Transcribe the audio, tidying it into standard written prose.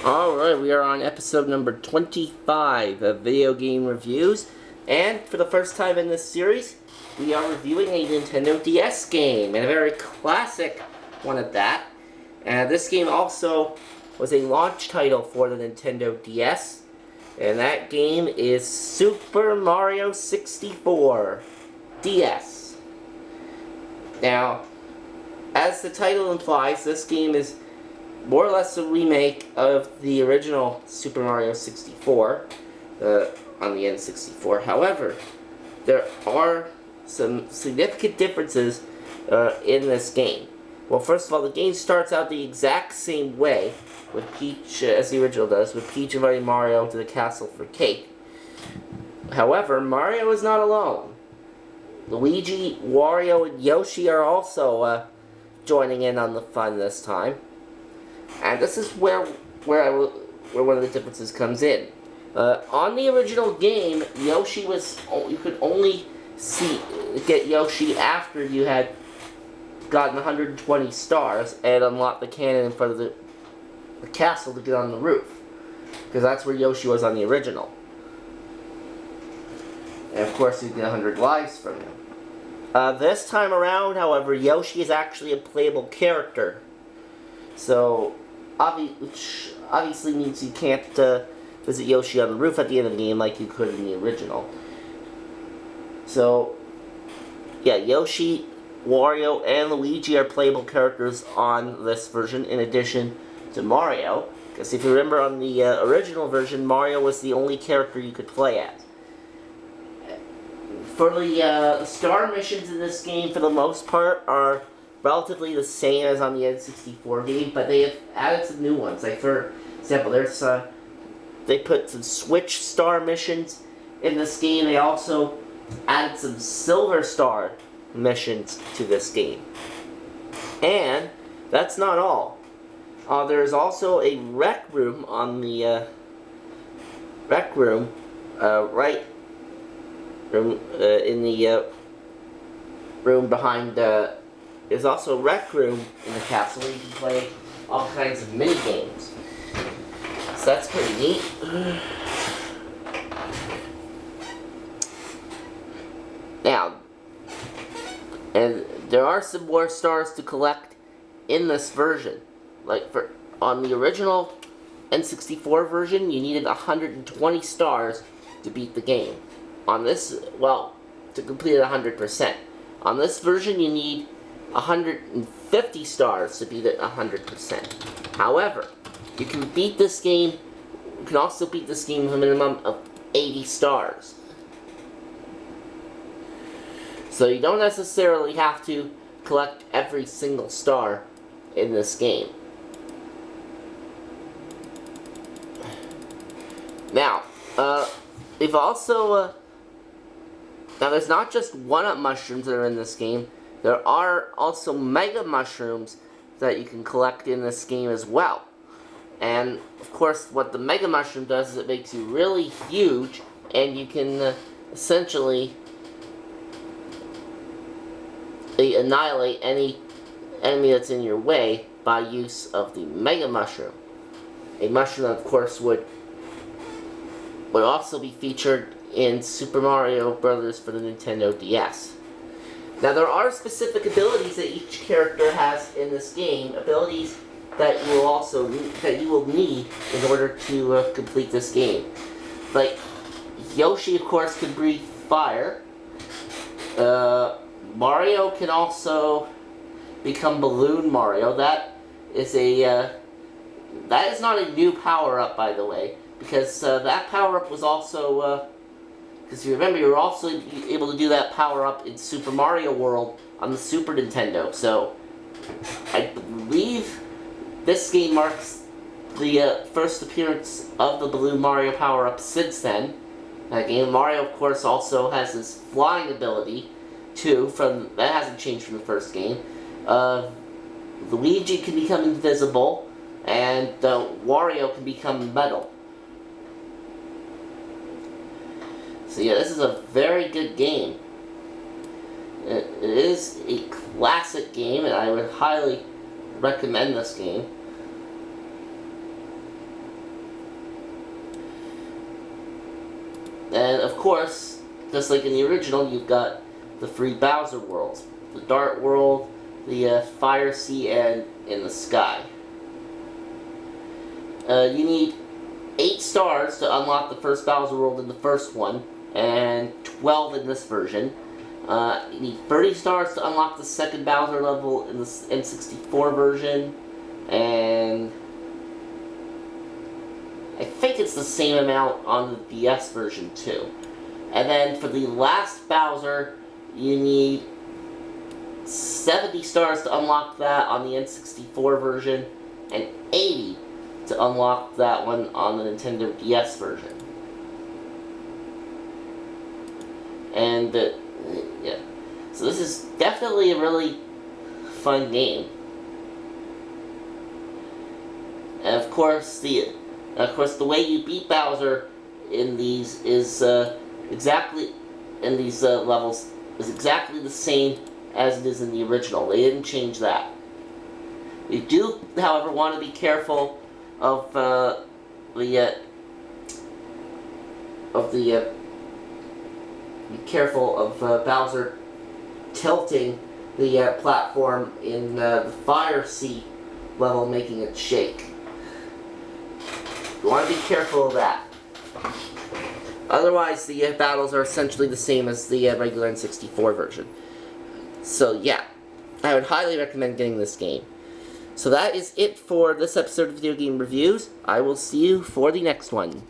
Alright, we are on episode number 25 of Video Game Reviews, and for the first time in this series, we are reviewing a Nintendo DS game, and a very classic one at that. And this game also was a launch title for the Nintendo DS, and that game is Super Mario 64 DS. Now, as the title implies, this game is more or less a remake of the original Super Mario 64 on the N64. However, there are some significant differences in this game. Well, first of all, the game starts out the exact same way with Peach, as the original does, with Peach inviting Mario to the castle for cake. However, Mario is not alone. Luigi, Wario, and Yoshi are also joining in on the fun this time. And this is where one of the differences comes in. On the original game, Yoshi was you could only get Yoshi after you had gotten 120 stars and unlocked the cannon in front of the castle to get on the roof, because that's where Yoshi was on the original. And of course, you get 100 lives from him. This time around, however, Yoshi is actually a playable character. So, which obviously means you can't visit Yoshi on the roof at the end of the game like you could in the original. So, yeah, Yoshi, Wario, and Luigi are playable characters on this version, in addition to Mario. Because if you remember, on the original version, Mario was the only character you could play as. For the star missions in this game, for the most part, are relatively the same as on the N64 game, but they have added some new ones. Like, for example, they put some Switch star missions in this game. They also added some Silver Star missions to this game. And that's not all. There's also a rec room on the in the room behind. There's also a rec room in the castle where you can play all kinds of mini games. So that's pretty neat. Now, and there are some more stars to collect in this version. Like on the original N64 version, you needed 120 stars to beat the game. On this, well, to complete it 100%. On this version, you need 150 stars to beat it 100%. However, you can beat this game. You can also beat this game with a minimum of 80 stars. So you don't necessarily have to collect every single star in this game. Now, we've also now there's not just 1-up mushrooms that are in this game. There are also Mega Mushrooms that you can collect in this game as well. And, of course, what the Mega Mushroom does is it makes you really huge, and you can essentially annihilate any enemy that's in your way by use of the Mega Mushroom. A mushroom that, of course, would also be featured in Super Mario Bros. For the Nintendo DS. Now, there are specific abilities that each character has in this game, abilities that you will need in order to complete this game. Like, Yoshi, of course, can breathe fire. Mario can also become Balloon Mario. That is not a new power-up, by the way, because that power-up was also because you remember, you were also able to do that power-up in Super Mario World on the Super Nintendo. So, I believe this game marks the first appearance of the Balloon Mario power-up since then. That game, Mario, of course, also has his flying ability, too. That hasn't changed from the first game. Luigi can become invisible, and Wario can become metal. So yeah, this is a very good game. It is a classic game, and I would highly recommend this game. And of course, just like in the original, you've got the 3 Bowser worlds. The Dart World, the Fire Sea, and in the Sky. You need 8 stars to unlock the first Bowser World in the first one, and 12 in this version. You need 30 stars to unlock the second Bowser level in the N64 version, and I think it's the same amount on the DS version too. And then for the last Bowser, you need 70 stars to unlock that on the N64 version, and 80 to unlock that one on the Nintendo DS version. And yeah, so this is definitely a really fun game. And of course, the way you beat Bowser in these is levels is exactly the same as it is in the original. They didn't change that. You do, however, want to be careful of be careful of Bowser tilting the platform in the Fire Sea level, making it shake. You want to be careful of that. Otherwise, the battles are essentially the same as the regular N64 version. So yeah, I would highly recommend getting this game. So that is it for this episode of Video Game Reviews. I will see you for the next one.